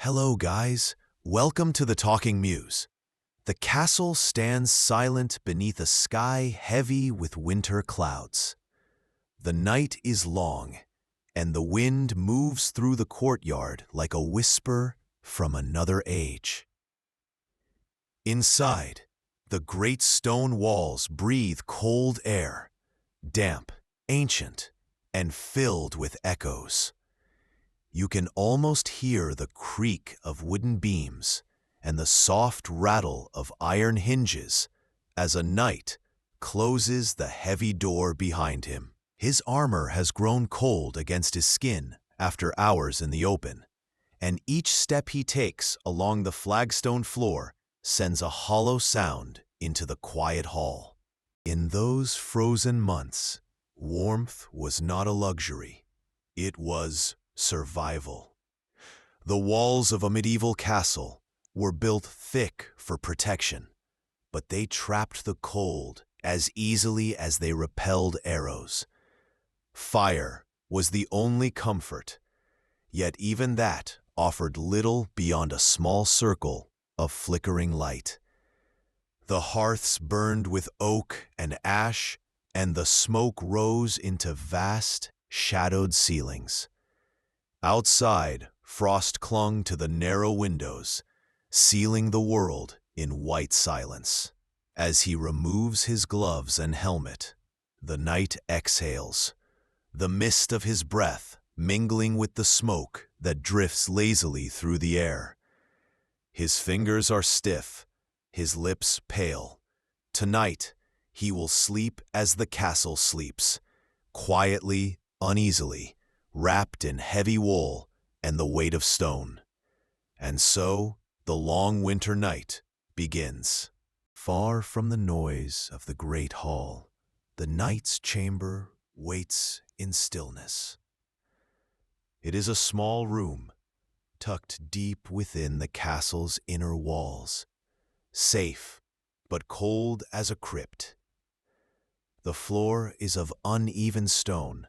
Hello, guys. Welcome to the Talking Muse. The castle stands silent beneath a sky heavy with winter clouds. The night is long, and the wind moves through the courtyard like a whisper from another age. Inside, the great stone walls breathe cold air, damp, ancient, and filled with echoes. You can almost hear the creak of wooden beams and the soft rattle of iron hinges as a knight closes the heavy door behind him. His armor has grown cold against his skin after hours in the open, and each step he takes along the flagstone floor sends a hollow sound into the quiet hall. In those frozen months, warmth was not a luxury. It was survival. The walls of a medieval castle were built thick for protection, but they trapped the cold as easily as they repelled arrows. Fire was the only comfort, yet even that offered little beyond a small circle of flickering light. The hearths burned with oak and ash, and the smoke rose into vast, shadowed ceilings. Outside, frost clung to the narrow windows, sealing the world in white silence. As he removes his gloves and helmet, the knight exhales, the mist of his breath mingling with the smoke that drifts lazily through the air. His fingers are stiff, his lips pale. Tonight, he will sleep as the castle sleeps, quietly, uneasily, wrapped in heavy wool and the weight of stone. And so the long winter night begins. Far from the noise of the great hall, the knight's chamber waits in stillness. It is a small room, tucked deep within the castle's inner walls, safe but cold as a crypt. The floor is of uneven stone,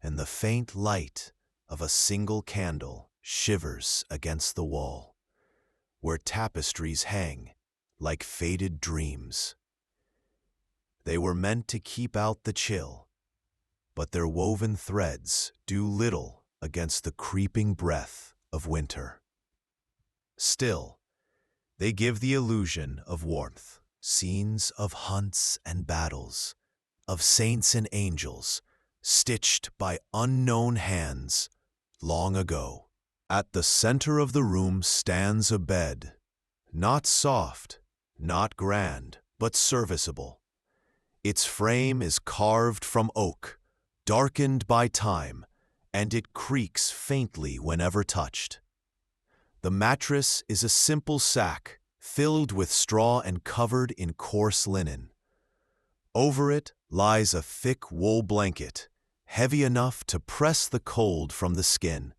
and the faint light of a single candle shivers against the wall, where tapestries hang like faded dreams. They were meant to keep out the chill, but their woven threads do little against the creeping breath of winter. Still, they give the illusion of warmth, scenes of hunts and battles, of saints and angels, stitched by unknown hands long ago. At the center of the room stands a bed, not soft, not grand, but serviceable. Its frame is carved from oak, darkened by time, and it creaks faintly whenever touched. The mattress is a simple sack filled with straw and covered in coarse linen. Over it lies a thick wool blanket, heavy enough to press the cold from the skin.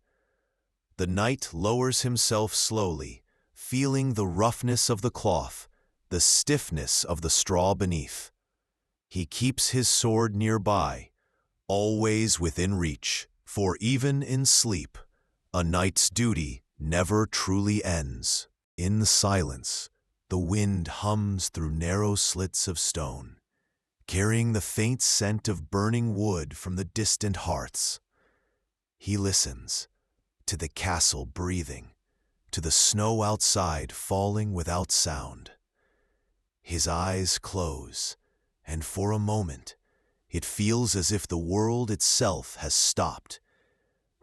The knight lowers himself slowly, feeling the roughness of the cloth, the stiffness of the straw beneath. He keeps his sword nearby, always within reach, for even in sleep, a knight's duty never truly ends. In the silence, the wind hums through narrow slits of stone, carrying the faint scent of burning wood from the distant hearths. He listens, to the castle breathing, to the snow outside falling without sound. His eyes close, and for a moment, it feels as if the world itself has stopped,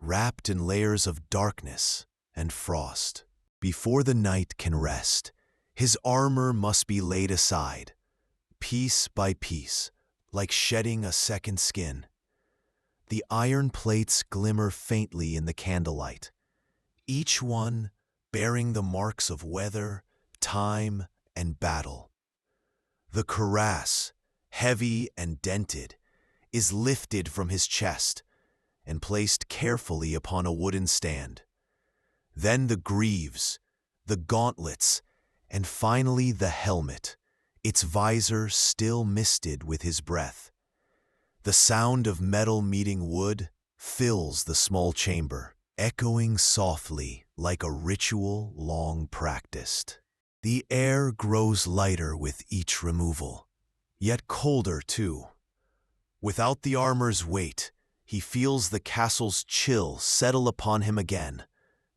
wrapped in layers of darkness and frost. Before the knight can rest, his armor must be laid aside, piece by piece, like shedding a second skin. The iron plates glimmer faintly in the candlelight, each one bearing the marks of weather, time, and battle. The cuirass, heavy and dented, is lifted from his chest and placed carefully upon a wooden stand. Then the greaves, the gauntlets, and finally the helmet, its visor still misted with his breath. The sound of metal meeting wood fills the small chamber, echoing softly like a ritual long practiced. The air grows lighter with each removal, yet colder too. Without the armor's weight, he feels the castle's chill settle upon him again,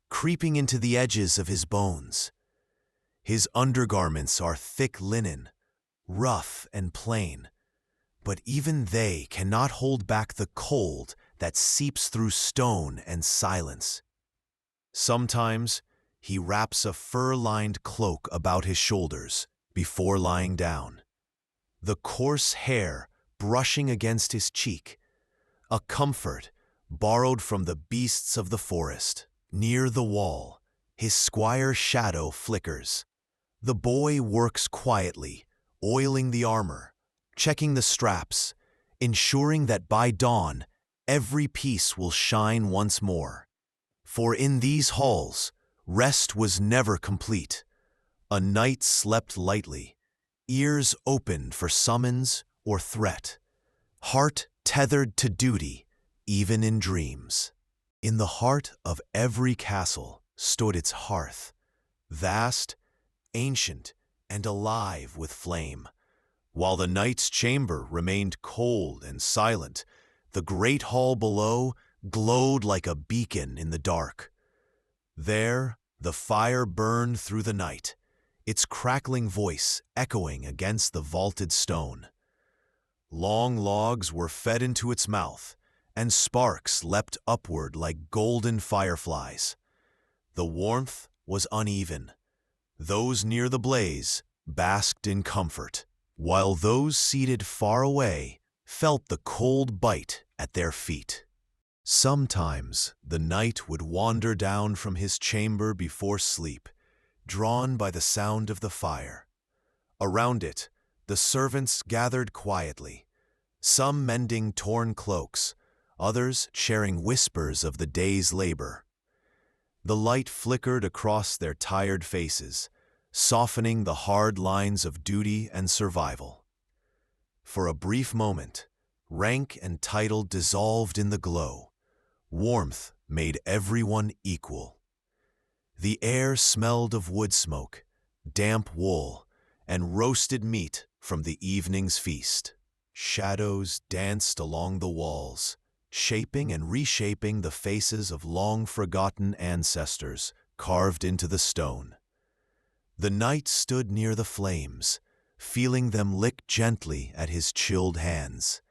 creeping into the edges of his bones. His undergarments are thick linen, rough and plain, but even they cannot hold back the cold that seeps through stone and silence. Sometimes he wraps a fur-lined cloak about his shoulders before lying down, the coarse hair brushing against his cheek, a comfort borrowed from the beasts of the forest. Near the wall, his squire's shadow flickers. The boy works quietly, oiling the armor, checking the straps, ensuring that by dawn every piece will shine once more. For in these halls, rest was never complete. A knight slept lightly, ears open for summons or threat, heart tethered to duty, even in dreams. In the heart of every castle stood its hearth, vast, ancient, and alive with flame. While the knight's chamber remained cold and silent, the great hall below glowed like a beacon in the dark. There, the fire burned through the night, its crackling voice echoing against the vaulted stone. Long logs were fed into its mouth, and sparks leapt upward like golden fireflies. The warmth was uneven. Those near the blaze basked in comfort, while those seated far away felt the cold bite at their feet. Sometimes the knight would wander down from his chamber before sleep, drawn by the sound of the fire. Around it, the servants gathered quietly, some mending torn cloaks, others sharing whispers of the day's labor. The light flickered across their tired faces, softening the hard lines of duty and survival. For a brief moment, rank and title dissolved in the glow. Warmth made everyone equal. The air smelled of wood smoke, damp wool, and roasted meat from the evening's feast. Shadows danced along the walls, shaping and reshaping the faces of long-forgotten ancestors carved into the stone. The knight stood near the flames, feeling them lick gently at his chilled hands.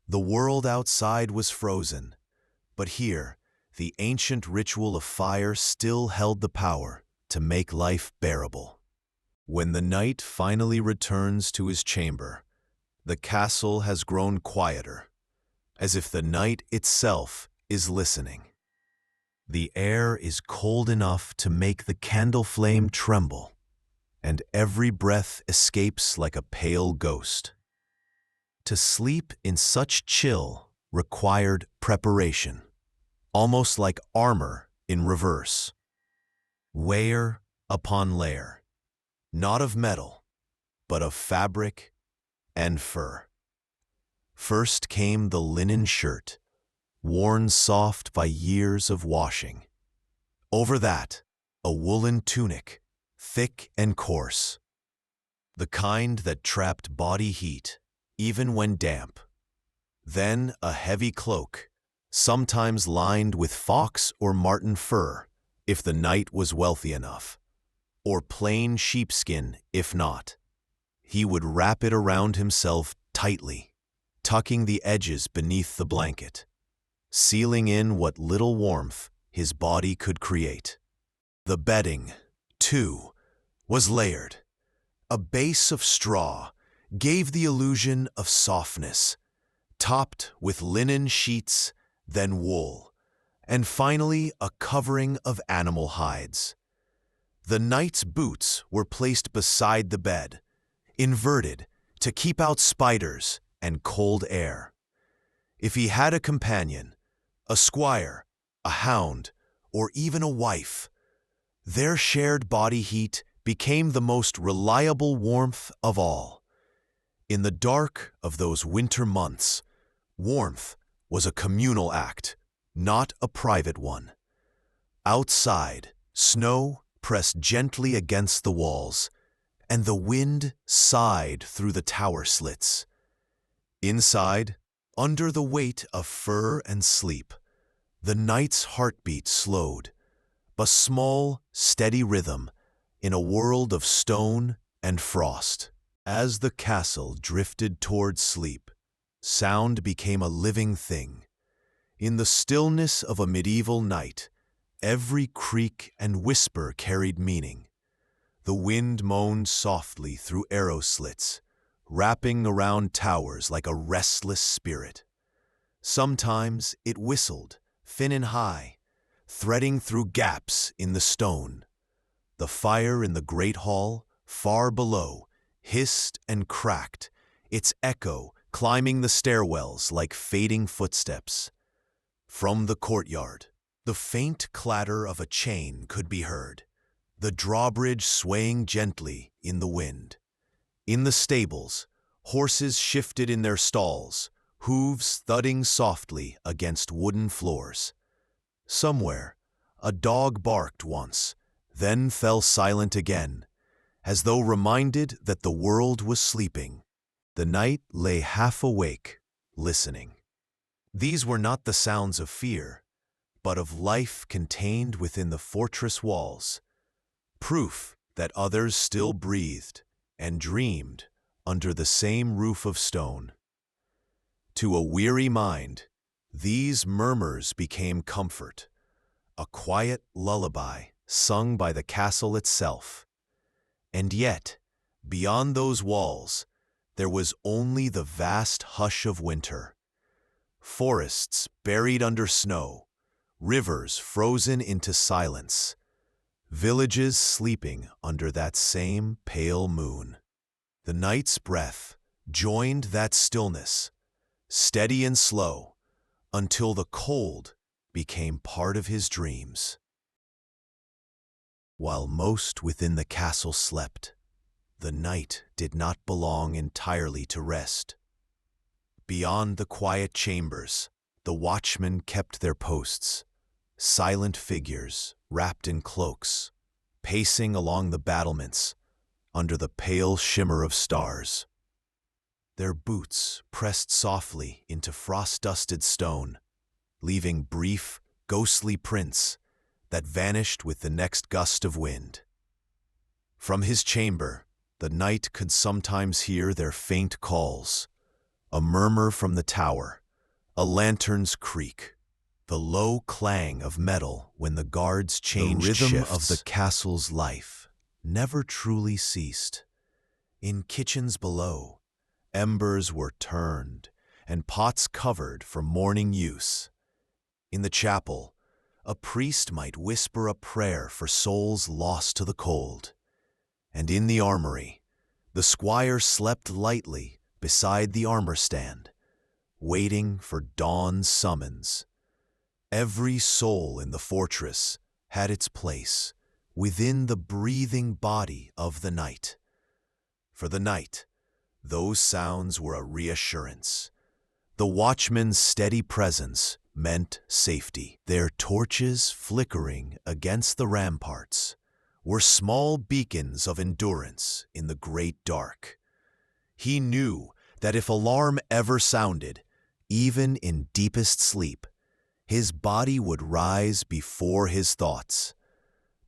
The world outside was frozen, but here, the ancient ritual of fire still held the power to make life bearable. When the knight finally returns to his chamber, the castle has grown quieter, as if the night itself is listening. The air is cold enough to make the candle flame tremble, and every breath escapes like a pale ghost. To sleep in such chill required preparation, almost like armor in reverse. Layer upon layer, not of metal, but of fabric and fur. First came the linen shirt, worn soft by years of washing. Over that, a woolen tunic, thick and coarse, the kind that trapped body heat, even when damp. Then a heavy cloak, sometimes lined with fox or marten fur, if the knight was wealthy enough, or plain sheepskin if not. He would wrap it around himself tightly, tucking the edges beneath the blanket, sealing in what little warmth his body could create. The bedding, too, was layered. A base of straw gave the illusion of softness, topped with linen sheets, then wool, and finally a covering of animal hides. The knight's boots were placed beside the bed, inverted to keep out spiders and cold air. If he had a companion, a squire, a hound, or even a wife, their shared body heat became the most reliable warmth of all. In the dark of those winter months, warmth was a communal act, not a private one. Outside, snow pressed gently against the walls, and the wind sighed through the tower slits. Inside, under the weight of fur and sleep, the night's heartbeat slowed, a small, steady rhythm in a world of stone and frost. As the castle drifted toward sleep, sound became a living thing. In the stillness of a medieval night, every creak and whisper carried meaning. The wind moaned softly through arrow slits, wrapping around towers like a restless spirit. Sometimes it whistled, thin and high, threading through gaps in the stone. The fire in the great hall, far below, hissed and cracked, its echo climbing the stairwells like fading footsteps. From the courtyard, the faint clatter of a chain could be heard, the drawbridge swaying gently in the wind. In the stables, horses shifted in their stalls, hooves thudding softly against wooden floors. Somewhere, a dog barked once, then fell silent again, as though reminded that the world was sleeping. The night lay half awake, listening. These were not the sounds of fear, but of life contained within the fortress walls, proof that others still breathed and dreamed under the same roof of stone. To a weary mind, these murmurs became comfort, a quiet lullaby sung by the castle itself. And yet, beyond those walls, there was only the vast hush of winter. Forests buried under snow, rivers frozen into silence, villages sleeping under that same pale moon. The night's breath joined that stillness, steady and slow, until the cold became part of his dreams. While most within the castle slept, the night did not belong entirely to rest. Beyond the quiet chambers, the watchmen kept their posts, silent figures wrapped in cloaks, pacing along the battlements under the pale shimmer of stars. Their boots pressed softly into frost-dusted stone, leaving brief, ghostly prints that vanished with the next gust of wind. From his chamber, the knight could sometimes hear their faint calls, a murmur from the tower, a lantern's creak, the low clang of metal when the guards changed shifts. The rhythm of the castle's life never truly ceased. In kitchens below, embers were turned and pots covered for morning use. In the chapel, a priest might whisper a prayer for souls lost to the cold. And in the armory, the squire slept lightly beside the armor stand, waiting for dawn's summons. Every soul in the fortress had its place within the breathing body of the night. For the night, those sounds were a reassurance. The watchman's steady presence meant safety. Their torches flickering against the ramparts were small beacons of endurance in the great dark. He knew that if alarm ever sounded, even in deepest sleep, his body would rise before his thoughts,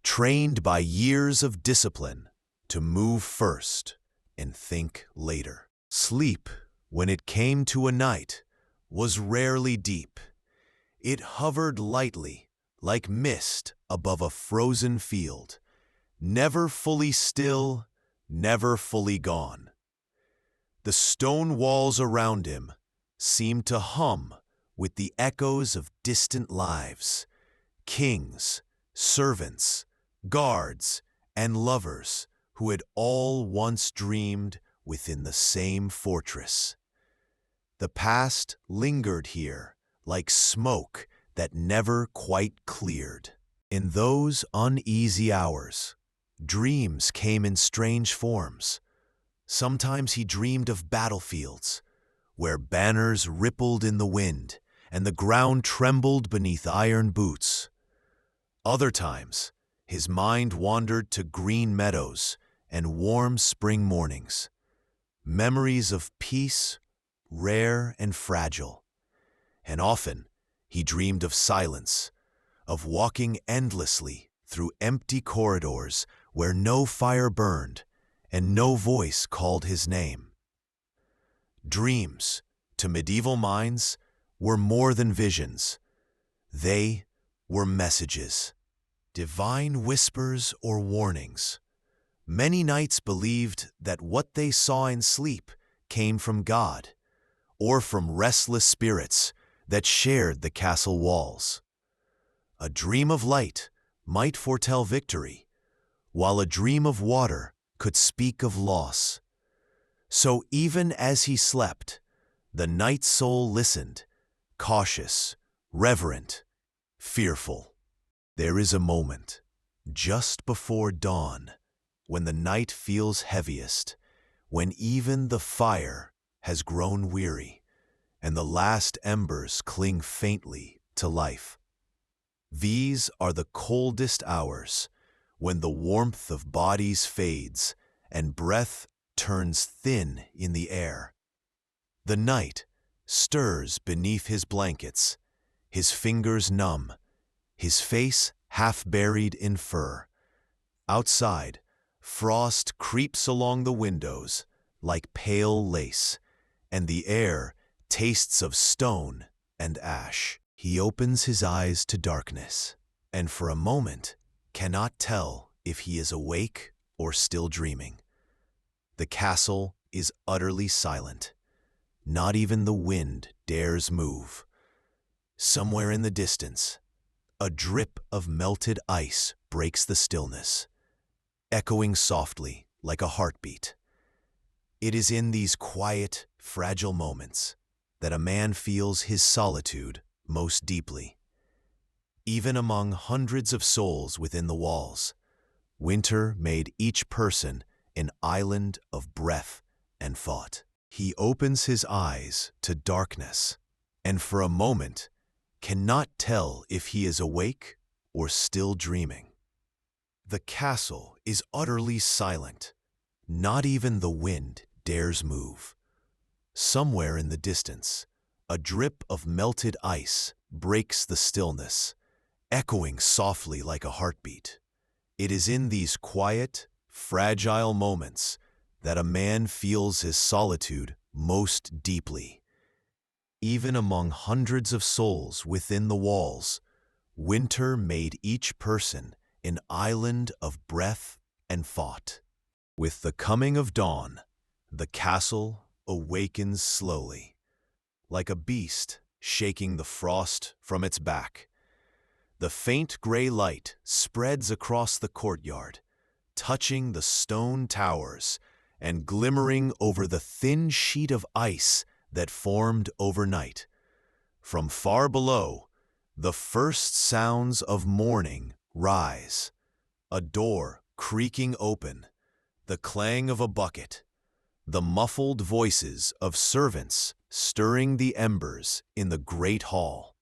trained by years of discipline to move first and think later. Sleep, when it came to a night, was rarely deep. It hovered lightly, like mist above a frozen field, never fully still, never fully gone. The stone walls around him seemed to hum with the echoes of distant lives, kings, servants, guards, and lovers who had all once dreamed within the same fortress. The past lingered here like smoke that never quite cleared. In those uneasy hours, dreams came in strange forms. Sometimes he dreamed of battlefields, where banners rippled in the wind and the ground trembled beneath iron boots. Other times, his mind wandered to green meadows and warm spring mornings, memories of peace, rare and fragile. And often, he dreamed of silence, of walking endlessly through empty corridors where no fire burned and no voice called his name. Dreams, to medieval minds, were more than visions. They were messages, divine whispers or warnings. Many knights believed that what they saw in sleep came from God or from restless spirits that shared the castle walls. A dream of light might foretell victory, while a dream of water could speak of loss. So even as he slept, the knight's soul listened, cautious, reverent, fearful. There is a moment, just before dawn, when the night feels heaviest, when even the fire has grown weary, and the last embers cling faintly to life. These are the coldest hours, when the warmth of bodies fades and breath turns thin in the air. The knight stirs beneath his blankets, his fingers numb, his face half buried in fur. Outside, frost creeps along the windows like pale lace, and the air tastes of stone and ash. He opens his eyes to darkness, and for a moment cannot tell if he is awake or still dreaming. The castle is utterly silent. Not even the wind dares move. Somewhere in the distance, a drip of melted ice breaks the stillness, echoing softly like a heartbeat. It is in these quiet, fragile moments that a man feels his solitude most deeply. Even among hundreds of souls within the walls, winter made each person an island of breath and thought. He opens his eyes to darkness, and for a moment cannot tell if he is awake or still dreaming. The castle is utterly silent. Not even the wind dares move. Somewhere in the distance, a drip of melted ice breaks the stillness, echoing softly like a heartbeat. It is in these quiet, fragile moments that a man feels his solitude most deeply. Even among hundreds of souls within the walls, winter made each person an island of breath and thought. With the coming of dawn, the castle awakens slowly, like a beast shaking the frost from its back. The faint gray light spreads across the courtyard, touching the stone towers and glimmering over the thin sheet of ice that formed overnight. From far below, the first sounds of morning rise. A door creaking open, the clang of a bucket, the muffled voices of servants stirring the embers in the great hall.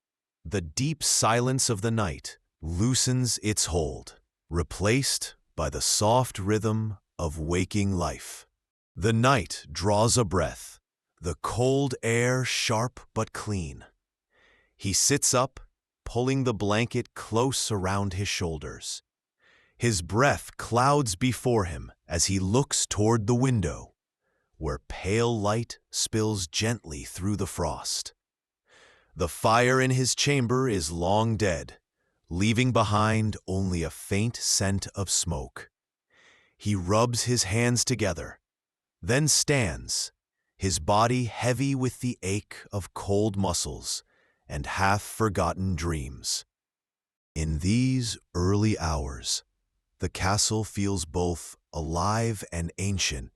The deep silence of the night loosens its hold, replaced by the soft rhythm of waking life. The knight draws a breath, the cold air sharp but clean. He sits up, pulling the blanket close around his shoulders. His breath clouds before him as he looks toward the window, where pale light spills gently through the frost. The fire in his chamber is long dead, leaving behind only a faint scent of smoke. He rubs his hands together, then stands, his body heavy with the ache of cold muscles and half-forgotten dreams. In these early hours, the castle feels both alive and ancient,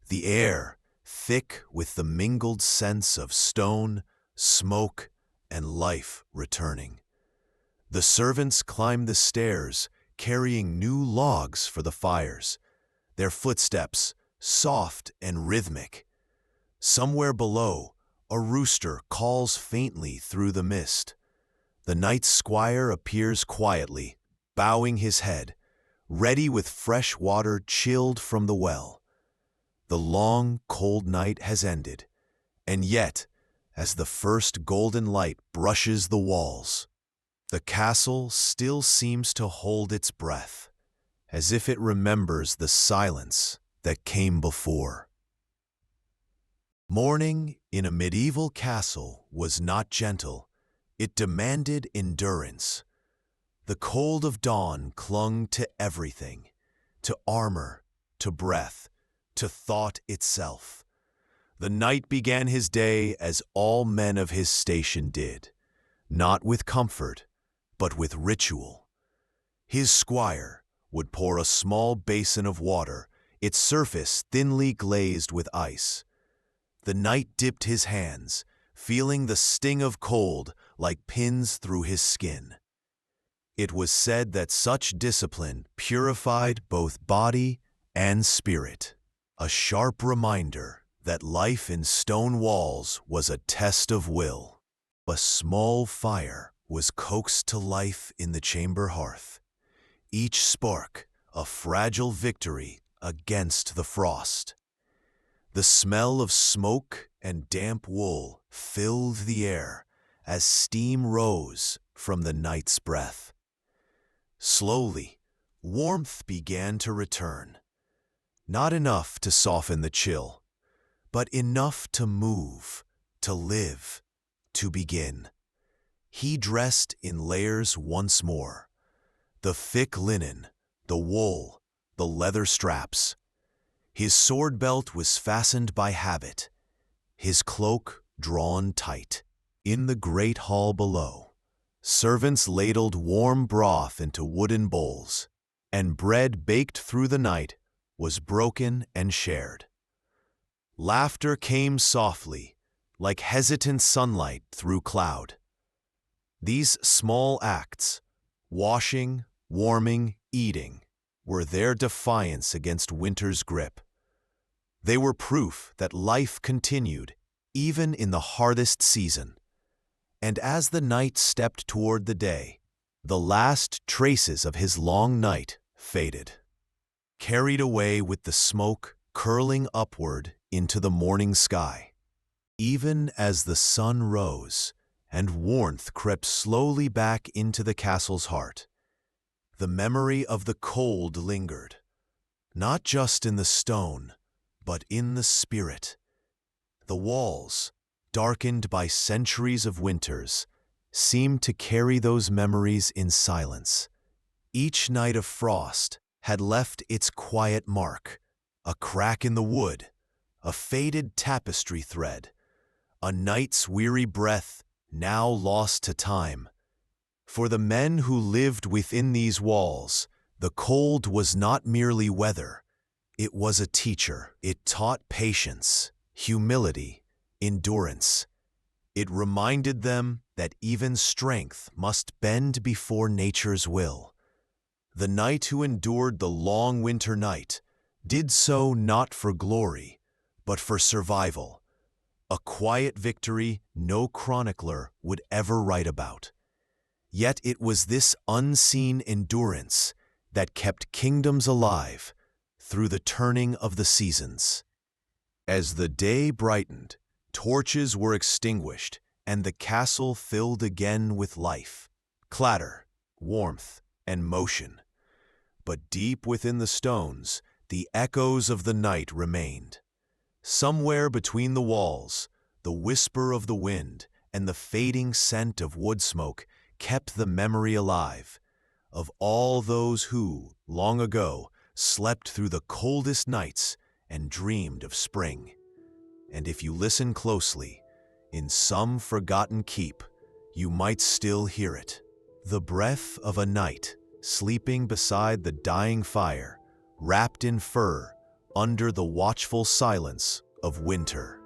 the air thick with the mingled scents of stone, smoke, and life returning. The servants climb the stairs, carrying new logs for the fires, their footsteps soft and rhythmic. Somewhere below, a rooster calls faintly through the mist. The knight's squire appears quietly, bowing his head, ready with fresh water chilled from the well. The long, cold night has ended, and yet, as the first golden light brushes the walls, the castle still seems to hold its breath, as if it remembers the silence that came before. Morning in a medieval castle was not gentle. It demanded endurance. The cold of dawn clung to everything, to armor, to breath, to thought itself. The knight began his day as all men of his station did, not with comfort, but with ritual. His squire would pour a small basin of water, its surface thinly glazed with ice. The knight dipped his hands, feeling the sting of cold like pins through his skin. It was said that such discipline purified both body and spirit, a sharp reminder that life in stone walls was a test of will. A small fire was coaxed to life in the chamber hearth, each spark a fragile victory against the frost. The smell of smoke and damp wool filled the air as steam rose from the knight's breath. Slowly, warmth began to return, not enough to soften the chill, but enough to move, to live, to begin. He dressed in layers once more, the thick linen, the wool, the leather straps. His sword belt was fastened by habit, his cloak drawn tight. In the great hall below, servants ladled warm broth into wooden bowls, and bread baked through the night was broken and shared. Laughter came softly, like hesitant sunlight through cloud. These small acts, washing, warming, eating, were their defiance against winter's grip. They were proof that life continued, even in the hardest season. And as the knight stepped toward the day, the last traces of his long night faded, carried away with the smoke curling upward into the morning sky. Even as the sun rose and warmth crept slowly back into the castle's heart, the memory of the cold lingered, not just in the stone, but in the spirit. The walls, darkened by centuries of winters, seemed to carry those memories in silence. Each night of frost had left its quiet mark, a crack in the wood, a faded tapestry thread, a night's weary breath now lost to time. For the men who lived within these walls, the cold was not merely weather. It was a teacher. It taught patience, humility, endurance. It reminded them that even strength must bend before nature's will. The knight who endured the long winter night did so not for glory, but for survival, a quiet victory no chronicler would ever write about. Yet it was this unseen endurance that kept kingdoms alive through the turning of the seasons. As the day brightened, torches were extinguished, and the castle filled again with life, clatter, warmth, and motion. But deep within the stones, the echoes of the night remained. Somewhere between the walls, the whisper of the wind and the fading scent of wood smoke kept the memory alive of all those who, long ago, slept through the coldest nights and dreamed of spring. And if you listen closely, in some forgotten keep, you might still hear it. The breath of a knight sleeping beside the dying fire, wrapped in fur under the watchful silence of winter.